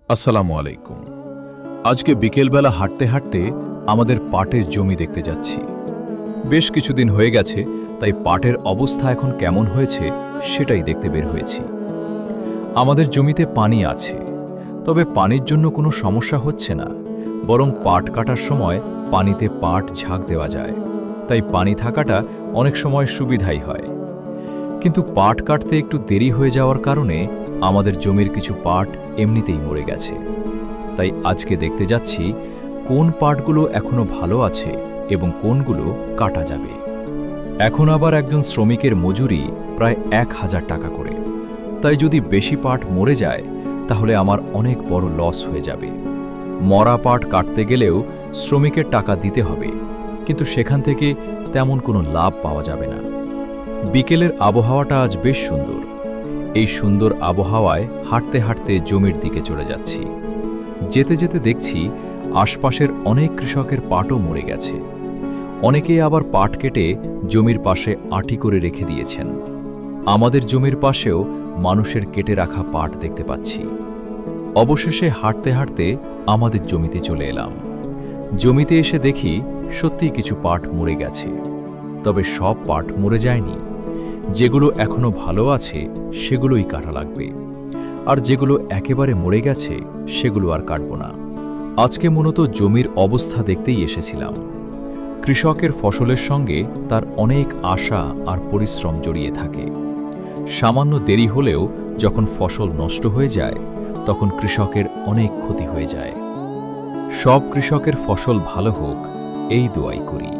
আসসালামু আলাইকুম। আজকে বিকেলবেলা হাঁটতে হাঁটতে আমাদের পাটের জমি দেখতে যাচ্ছি। বেশ কিছুদিন হয়ে গেছে, তাই পাটের অবস্থা এখন কেমন হয়েছে সেটাই দেখতে বের হয়েছি। আমাদের জমিতে পানি আছে, তবে পানির জন্য কোনো সমস্যা হচ্ছে না, বরং পাট কাটার সময় পানিতে পাট ঝাঁক দেওয়া যায়, তাই পানি থাকাটা অনেক সময় সুবিধাই হয়। কিন্তু পাট কাটতে একটু দেরি হয়ে যাওয়ার কারণে আমাদের জমির কিছু পাট এমনিতেই মরে গেছে। তাই আজকে দেখতে যাচ্ছি কোন পাটগুলো এখনো ভালো আছে এবং কোনগুলো কাটা যাবে। এখন আবার একজন শ্রমিকের মজুরি প্রায় ১,০০০ টাকা করে, তাই যদি বেশি পাট মরে যায় তাহলে আমার অনেক বড় লস হয়ে যাবে। মরা পাট কাটতে গেলেও শ্রমিকের টাকা দিতে হবে, কিন্তু সেখান থেকে তেমন কোনো লাভ পাওয়া যাবে না। বিকেলের আবহাওয়াটা আজ বেশ সুন্দর। এই সুন্দর আবহাওয়ায় হাঁটতে হাঁটতে জমির দিকে চলে যাচ্ছি। যেতে যেতে দেখছি আশপাশের অনেক কৃষকের পাটও মরে গেছে। অনেকেই আবার পাট কেটে জমির পাশে আঁটি করে রেখে দিয়েছেন। আমাদের জমির পাশেও মানুষের কেটে রাখা পাট দেখতে পাচ্ছি। অবশেষে হাঁটতে হাঁটতে আমাদের জমিতে চলে এলাম। জমিতে এসে দেখি সত্যিই কিছু পাট মরে গেছে, তবে সব পাট মরে যায়নি। যেগুলো এখনো ভালো আছে সেগুলোই কাটা লাগবে, আর যেগুলো একেবারে মরে গেছে সেগুলো আর কাটব না। আজকে মূলত জমির অবস্থা দেখতেই এসেছিলাম। কৃষকের ফসলের সঙ্গে তার অনেক আশা আর পরিশ্রম জড়িয়ে থাকে। সামান্য দেরি হলেও যখন ফসল নষ্ট হয়ে যায় তখন কৃষকের অনেক ক্ষতি হয়ে যায়। সব কৃষকের ফসল ভালো হোক, এই দোয়াই করি।